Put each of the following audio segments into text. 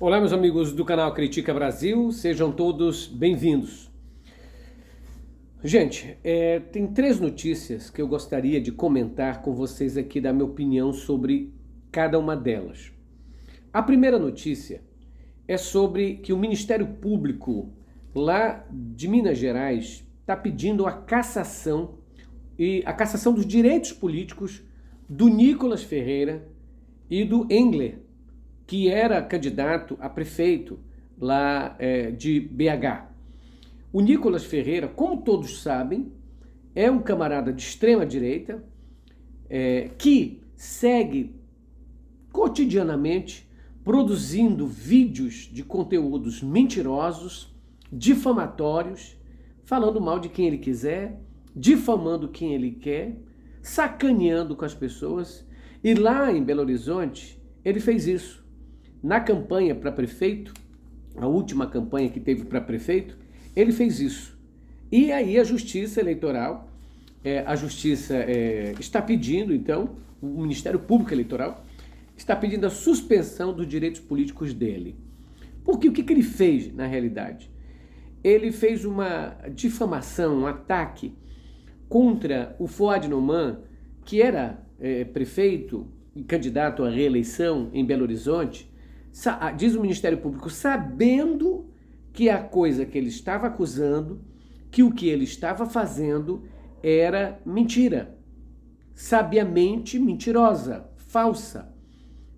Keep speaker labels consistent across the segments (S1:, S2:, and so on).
S1: Olá, meus amigos do canal Critica Brasil, sejam todos bem-vindos. Gente, tem três notícias que eu gostaria de comentar com vocês aqui, dar minha opinião sobre cada uma delas. A primeira notícia é sobre que o Ministério Público lá de Minas Gerais está pedindo a cassação dos direitos políticos do Nicolas Ferreira e do Engler, que era candidato a prefeito lá de BH. O Nicolas Ferreira, como todos sabem, é um camarada de extrema direita que segue cotidianamente produzindo vídeos de conteúdos mentirosos, difamatórios, falando mal de quem ele quiser, difamando quem ele quer, sacaneando com as pessoas. E lá em Belo Horizonte, ele fez isso. Na campanha para prefeito, a última campanha que teve para prefeito, ele fez isso. E aí a Justiça Eleitoral, está pedindo, então, o Ministério Público Eleitoral está pedindo a suspensão dos direitos políticos dele. Porque o que ele fez, na realidade? Ele fez uma difamação, um ataque contra o Fuad Noman, que era prefeito e candidato à reeleição em Belo Horizonte, diz o Ministério Público, sabendo que a coisa que ele estava acusando, que o que ele estava fazendo era mentira, sabiamente mentirosa, falsa,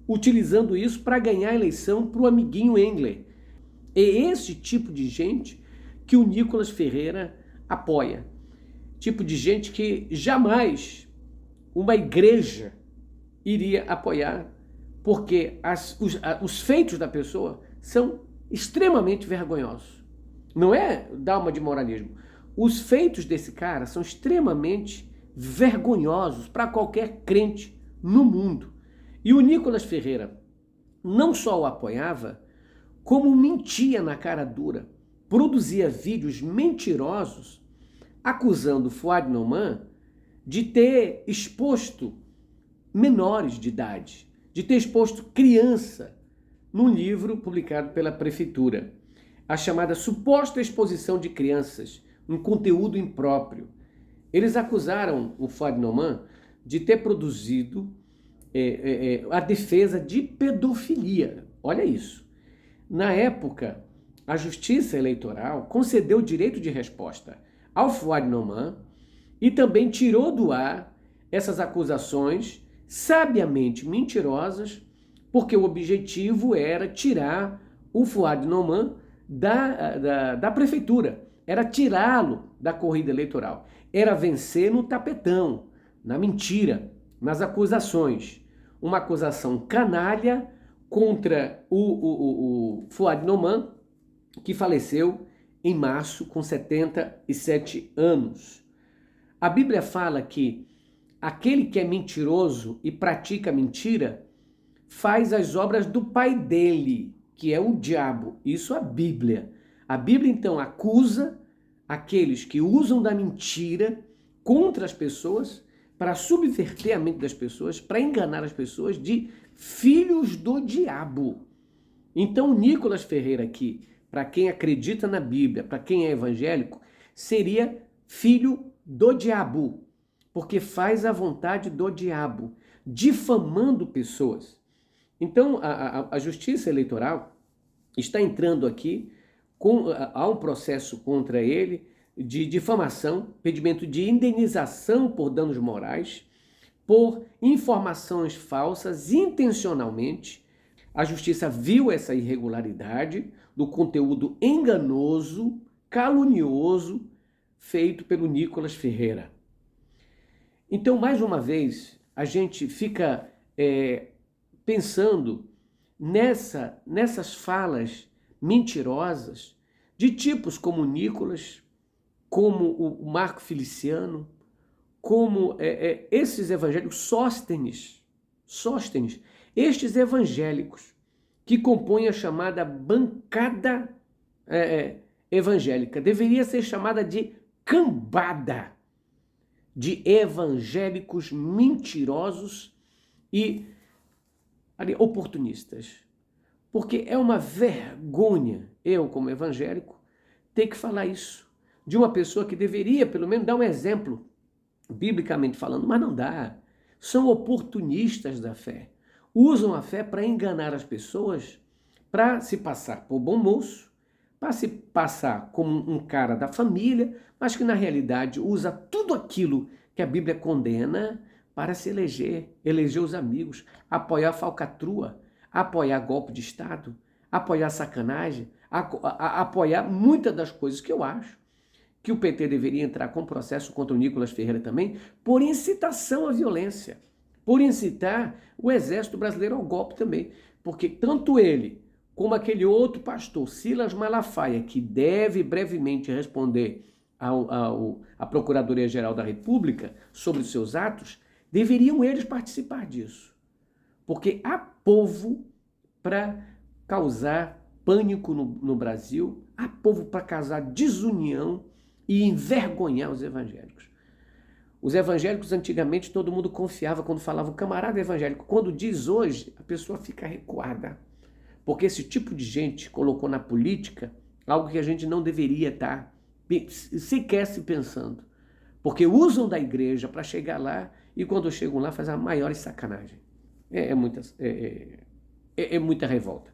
S1: utilizando isso para ganhar a eleição para o amiguinho Engler. É esse tipo de gente que o Nicolas Ferreira apoia. Tipo de gente que jamais uma igreja iria apoiar, porque os feitos da pessoa são extremamente vergonhosos. Não é dar uma de moralismo. Os feitos desse cara são extremamente vergonhosos para qualquer crente no mundo. E o Nicolas Ferreira não só o apoiava, como mentia na cara dura, produzia vídeos mentirosos acusando Fuad Noman de ter exposto menores de idade, de ter exposto criança num livro publicado pela prefeitura, a chamada suposta exposição de crianças, um conteúdo impróprio. Eles acusaram o Fuad Noman de ter produzido a defesa de pedofilia. Olha isso. Na época, a Justiça Eleitoral concedeu o direito de resposta ao Fuad Noman e também tirou do ar essas acusações sabiamente mentirosas, porque o objetivo era tirar o Fuad Noman da prefeitura, era tirá-lo da corrida eleitoral, era vencer no tapetão, na mentira, nas acusações. Uma acusação canalha contra o Fuad Noman, que faleceu em março com 77 anos. A Bíblia fala que aquele que é mentiroso e pratica mentira faz as obras do pai dele, que é o diabo. Isso é a Bíblia. A Bíblia, então, acusa aqueles que usam da mentira contra as pessoas para subverter a mente das pessoas, para enganar as pessoas de filhos do diabo. Então, Nicolas Ferreira aqui, para quem acredita na Bíblia, para quem é evangélico, seria filho do diabo, porque faz a vontade do diabo, difamando pessoas. Então, a Justiça Eleitoral está entrando aqui, há um processo contra ele de difamação, pedimento de indenização por danos morais, por informações falsas intencionalmente. A Justiça viu essa irregularidade do conteúdo enganoso, calunioso, feito pelo Nicolas Ferreira. Então, mais uma vez, a gente fica pensando nessas falas mentirosas de tipos como o Nicolas, como o Marco Feliciano, como esses evangélicos, Sóstenes, estes evangélicos que compõem a chamada bancada evangélica, deveria ser chamada de cambada de evangélicos mentirosos e oportunistas. Porque é uma vergonha, eu como evangélico, ter que falar isso de uma pessoa que deveria pelo menos dar um exemplo, biblicamente falando, mas não dá. São oportunistas da fé. Usam a fé para enganar as pessoas, para se passar por bom moço, para se passar como um cara da família, mas que na realidade usa tudo aquilo que a Bíblia condena para se eleger os amigos, apoiar a falcatrua, apoiar golpe de Estado, apoiar sacanagem, apoiar muitas das coisas que eu acho que o PT deveria entrar com processo contra o Nicolas Ferreira também, por incitação à violência, por incitar o Exército Brasileiro ao golpe também, porque tanto ele como aquele outro pastor, Silas Malafaia, que deve brevemente responder à Procuradoria-Geral da República sobre os seus atos, deveriam eles participar disso. Porque há povo para causar pânico no Brasil, há povo para causar desunião e envergonhar os evangélicos. Os evangélicos, antigamente, todo mundo confiava quando falava o camarada evangélico. Quando diz hoje, a pessoa fica recuada. Porque esse tipo de gente colocou na política algo que a gente não deveria estar sequer se pensando. Porque usam da igreja para chegar lá e quando chegam lá fazem a maior sacanagem. É muita revolta.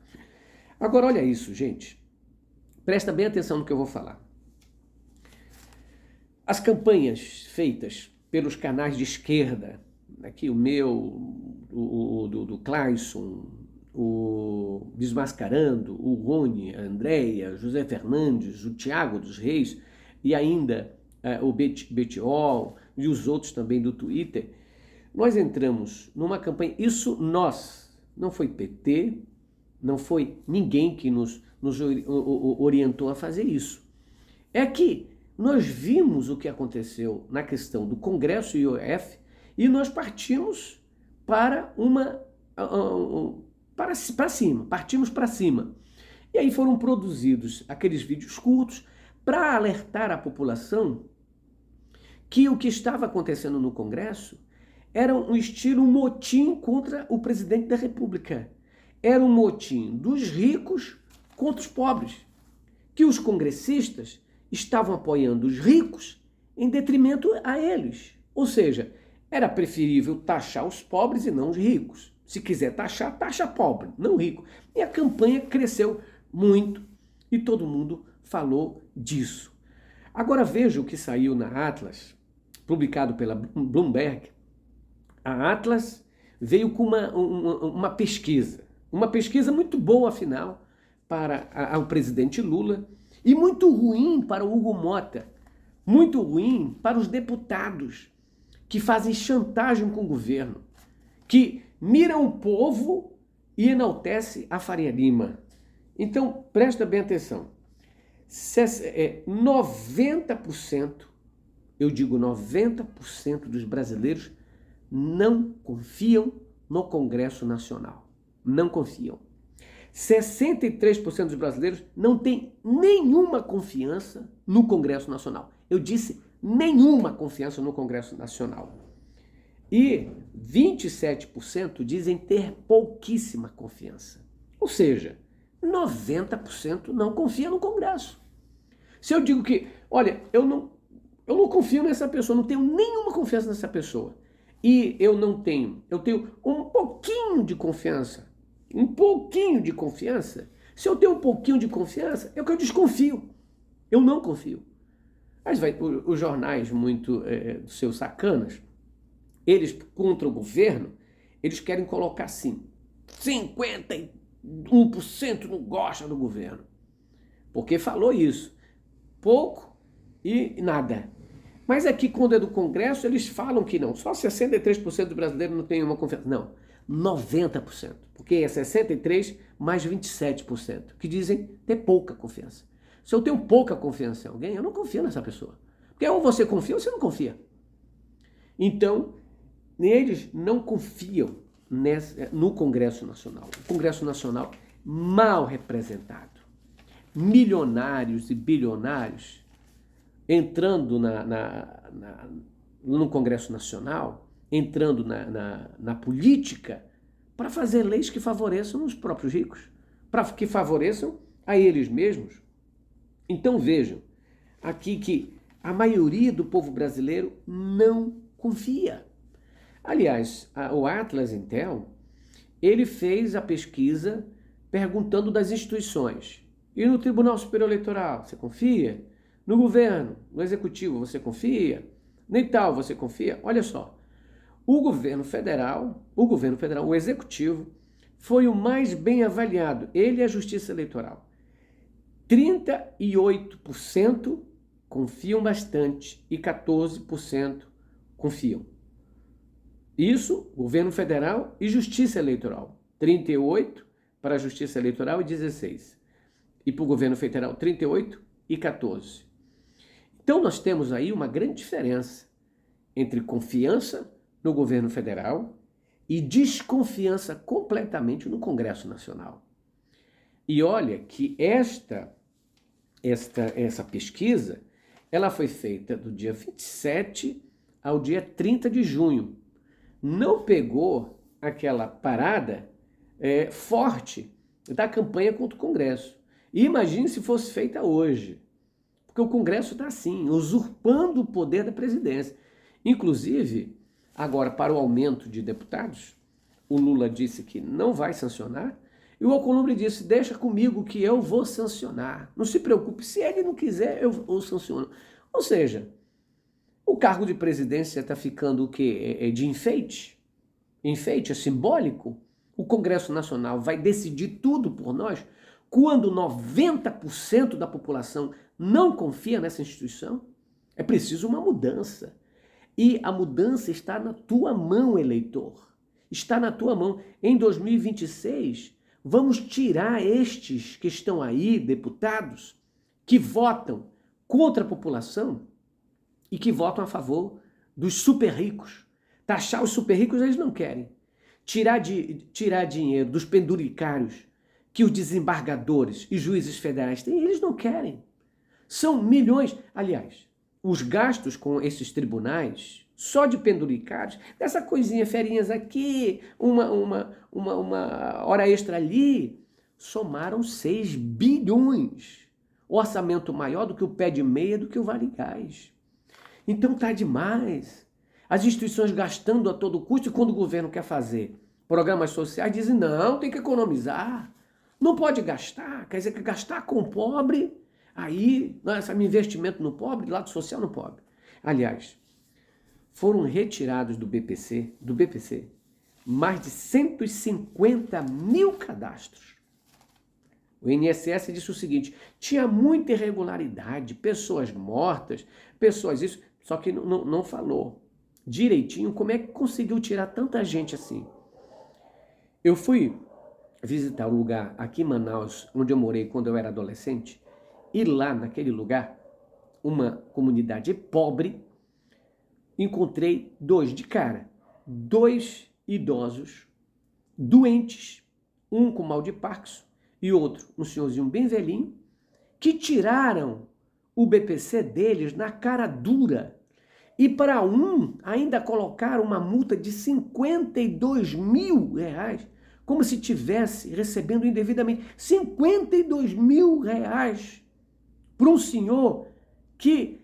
S1: Agora olha isso, gente. Presta bem atenção no que eu vou falar. As campanhas feitas pelos canais de esquerda, aqui o meu, do Clayson, o Desmascarando, o Rony, a Andréia, José Fernandes, o Tiago dos Reis e ainda o Betiol e os outros também do Twitter, nós entramos numa campanha, isso nós, não foi PT, não foi ninguém que nos orientou a fazer isso. É que nós vimos o que aconteceu na questão do Congresso IOF e nós partimos para partimos para cima. E aí foram produzidos aqueles vídeos curtos para alertar a população que o que estava acontecendo no Congresso era um estilo motim contra o presidente da República. Era um motim dos ricos contra os pobres. Que os congressistas estavam apoiando os ricos em detrimento a eles. Ou seja, era preferível taxar os pobres e não os ricos. Se quiser taxar, taxa pobre, não rico. E a campanha cresceu muito e todo mundo falou disso. Agora veja o que saiu na Atlas, publicado pela Bloomberg. A Atlas veio com uma pesquisa muito boa, afinal, para o presidente Lula e muito ruim para o Hugo Mota, muito ruim para os deputados que fazem chantagem com o governo, que miram o povo e enaltece a Faria Lima. Então, presta bem atenção. 90%, eu digo 90% dos brasileiros não confiam no Congresso Nacional. Não confiam. 63% dos brasileiros não têm nenhuma confiança no Congresso Nacional. Eu disse nenhuma confiança no Congresso Nacional. E 27% dizem ter pouquíssima confiança. Ou seja, 90% não confia no Congresso. Se eu digo que, olha, eu não confio nessa pessoa, não tenho nenhuma confiança nessa pessoa, e eu tenho um pouquinho de confiança, se eu tenho um pouquinho de confiança, é que eu desconfio, eu não confio. Mas os jornais muito dos seus sacanas, eles contra o governo, eles querem colocar assim, 51% não gosta do governo, porque falou isso, pouco e nada. Mas aqui, quando é do Congresso, eles falam que não. Só 63% dos brasileiros não têm uma confiança. Não, 90%. Porque é 63% mais 27%, que dizem ter pouca confiança. Se eu tenho pouca confiança em alguém, eu não confio nessa pessoa. Porque ou você confia ou você não confia. Então, eles não confiam no Congresso Nacional. O Congresso Nacional mal representado. Milionários e bilionários entrando no Congresso Nacional, entrando na política para fazer leis que favoreçam os próprios ricos. para que favoreçam a eles mesmos. Então vejam aqui que a maioria do povo brasileiro não confia. Aliás, o Atlas Intel, ele fez a pesquisa perguntando das instituições. E no Tribunal Superior Eleitoral, você confia? No governo, no executivo, você confia? Nem tal, você confia? Olha só, o governo federal, o executivo, foi o mais bem avaliado, ele e a Justiça Eleitoral. 38% confiam bastante e 14% confiam. Isso, governo federal e Justiça Eleitoral. 38% para a Justiça Eleitoral e 16%. E para o governo federal, 38% e 14%. Então nós temos aí uma grande diferença entre confiança no governo federal e desconfiança completamente no Congresso Nacional. E olha que essa pesquisa, ela foi feita do dia 27 ao dia 30 de junho. Não pegou aquela parada forte da campanha contra o Congresso. E imagine se fosse feita hoje, porque o Congresso está assim, usurpando o poder da presidência. Inclusive, agora para o aumento de deputados, o Lula disse que não vai sancionar, e o Alcolumbre disse, deixa comigo que eu vou sancionar. Não se preocupe, se ele não quiser, eu sanciono. Ou seja, o cargo de presidência está ficando o quê? De enfeite? Enfeite é simbólico? O Congresso Nacional vai decidir tudo por nós? Quando 90% da população não confia nessa instituição? É preciso uma mudança. E a mudança está na tua mão, eleitor. Está na tua mão. Em 2026, vamos tirar estes que estão aí, deputados, que votam contra a população e que votam a favor dos super ricos. Taxar os super ricos eles não querem. Tirar dinheiro dos penduricários que os desembargadores e juízes federais têm, eles não querem. São milhões. Aliás, os gastos com esses tribunais, só de penduricários, dessa coisinha, ferinhas aqui, uma hora extra ali, somaram 6 bilhões. Orçamento maior do que o pé de meia, do que o Vale Gás. Então tá demais. As instituições gastando a todo custo, e quando o governo quer fazer programas sociais, dizem, não, tem que economizar. Não pode gastar, quer dizer que gastar com o pobre, aí, esse investimento no pobre, lado social no pobre. Aliás, foram retirados do BPC, mais de 150 mil cadastros. O INSS disse o seguinte, tinha muita irregularidade, pessoas mortas, pessoas isso, só que não falou direitinho como é que conseguiu tirar tanta gente assim. Eu fui visitar um lugar aqui em Manaus, onde eu morei quando eu era adolescente, e lá naquele lugar, uma comunidade pobre, encontrei dois idosos, doentes, um com mal de Parkinson e outro, um senhorzinho bem velhinho, que tiraram o BPC deles na cara dura. E para um ainda colocaram uma multa de 52 mil reais, como se tivesse recebendo indevidamente 52 mil reais para um senhor que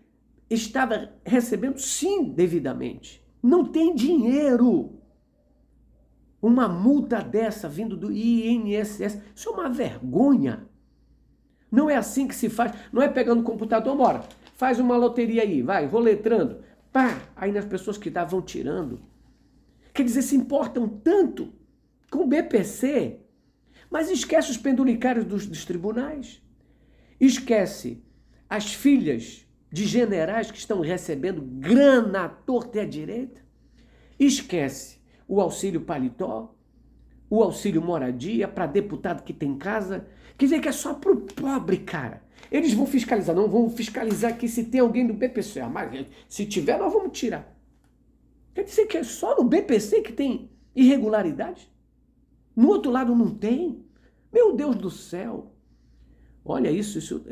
S1: estava recebendo sim devidamente. Não tem dinheiro. Uma multa dessa vindo do INSS, isso é uma vergonha. Não é assim que se faz, não é pegando o computador, bora, faz uma loteria aí, vai, roletrando, pá, aí as pessoas que vão tirando. Quer dizer, se importam tanto com o BPC, mas esquece os penduricários dos tribunais, esquece as filhas de generais que estão recebendo grana à torta e à direita, esquece o auxílio paletó, o auxílio moradia para deputado que tem casa. Quer dizer que é só para o pobre, cara. Eles vão fiscalizar, não vão fiscalizar aqui se tem alguém do BPC. Mas se tiver, nós vamos tirar. Quer dizer que é só no BPC que tem irregularidade? No outro lado não tem? Meu Deus do céu. Olha, isso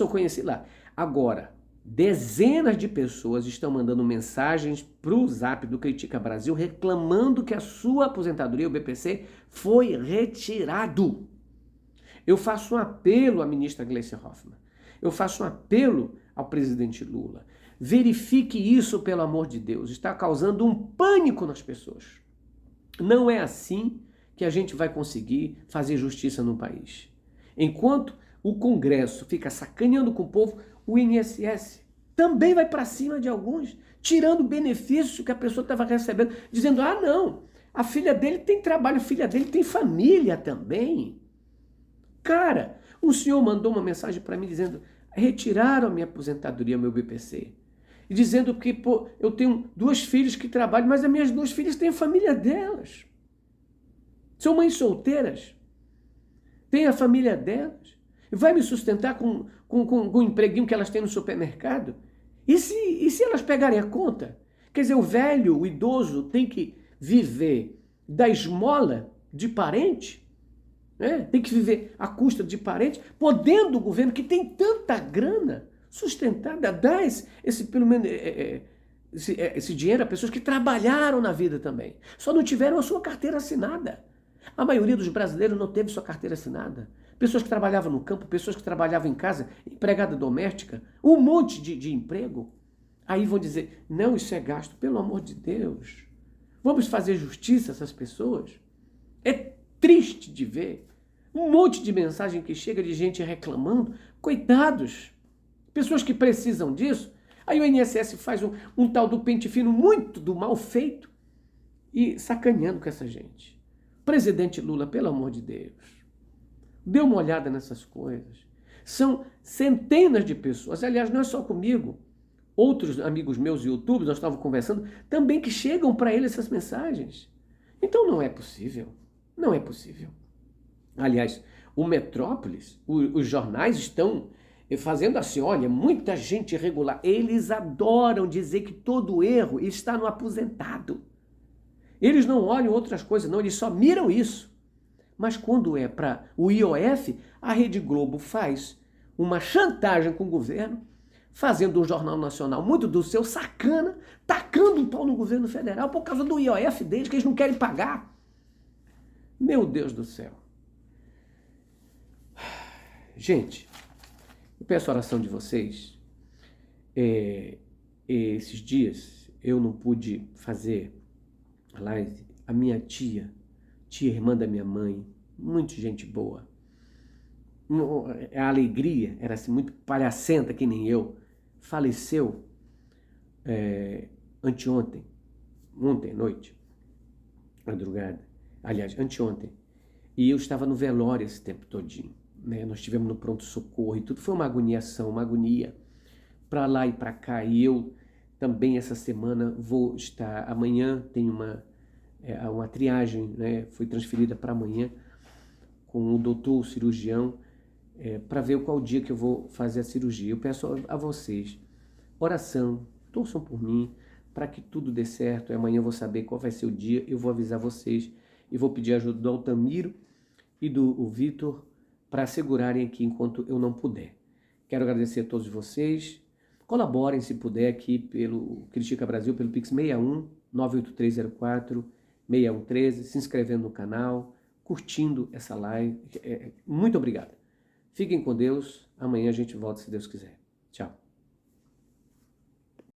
S1: eu conheci lá. Agora, Dezenas de pessoas estão mandando mensagens para o Zap do Critica Brasil reclamando que a sua aposentadoria, o BPC, foi retirado. Eu faço um apelo à ministra Gleisi Hoffmann. Eu faço um apelo ao presidente Lula. Verifique isso, pelo amor de Deus. Está causando um pânico nas pessoas. Não é assim que a gente vai conseguir fazer justiça no país. Enquanto o Congresso fica sacaneando com o povo, o INSS também vai para cima de alguns, tirando o benefício que a pessoa estava recebendo, dizendo, ah não, a filha dele tem trabalho, a filha dele tem família também. Cara, um senhor mandou uma mensagem para mim dizendo, retiraram a minha aposentadoria, meu BPC. E dizendo que, pô, eu tenho 2 filhos que trabalham, mas as minhas 2 filhas têm a família delas. São mães solteiras. Têm a família delas. Vai me sustentar com o empreguinho que elas têm no supermercado? E se elas pegarem a conta? Quer dizer, o velho, o idoso, tem que viver da esmola de parente? Tem que viver à custa de parente, podendo o governo, que tem tanta grana, sustentar, dar pelo menos, esse dinheiro a pessoas que trabalharam na vida também. Só não tiveram a sua carteira assinada. A maioria dos brasileiros não teve sua carteira assinada. Pessoas que trabalhavam no campo, pessoas que trabalhavam em casa, empregada doméstica, um monte de emprego. Aí vão dizer, não, isso é gasto. Pelo amor de Deus. Vamos fazer justiça a essas pessoas? É triste de ver um monte de mensagem que chega de gente reclamando. Coitados. Pessoas que precisam disso. Aí o INSS faz um tal do pente fino muito do mal feito e sacaneando com essa gente. Presidente Lula, pelo amor de Deus, dê uma olhada nessas coisas. São centenas de pessoas, aliás, não é só comigo, outros amigos meus YouTubers, nós estávamos conversando, também que chegam para ele essas mensagens. Então não é possível, não é possível. Aliás, o Metrópolis, os jornais estão fazendo assim, olha, muita gente irregular, eles adoram dizer que todo erro está no aposentado. Eles não olham outras coisas, não, eles só miram isso. Mas quando é para o IOF, a Rede Globo faz uma chantagem com o governo, fazendo um jornal nacional muito do seu sacana, tacando um pau no governo federal por causa do IOF deles, que eles não querem pagar. Meu Deus do céu. Gente, eu peço a oração de vocês. Esses dias eu não pude fazer live. A minha tia irmã da minha mãe, muito gente boa. A alegria era assim, muito palhacenta, que nem eu. Faleceu anteontem, ontem à noite, madrugada, aliás, anteontem. E eu estava no velório esse tempo todinho. Né? Nós estivemos no pronto-socorro e tudo. Foi uma agoniação, uma agonia para lá e para cá. E eu também essa semana vou estar, amanhã tem uma triagem, né, foi transferida para amanhã com o doutor, o cirurgião, para ver qual dia que eu vou fazer a cirurgia. Eu peço a vocês, oração, torçam por mim, para que tudo dê certo. Amanhã eu vou saber qual vai ser o dia, eu vou avisar vocês e vou pedir ajuda do Altamiro e do Vitor para assegurarem aqui enquanto eu não puder. Quero agradecer a todos vocês. Colaborem, se puder, aqui pelo Critica Brasil, pelo Pix 61 98304 6113, se inscrevendo no canal, curtindo essa live. Muito obrigado. Fiquem com Deus. Amanhã a gente volta, se Deus quiser. Tchau.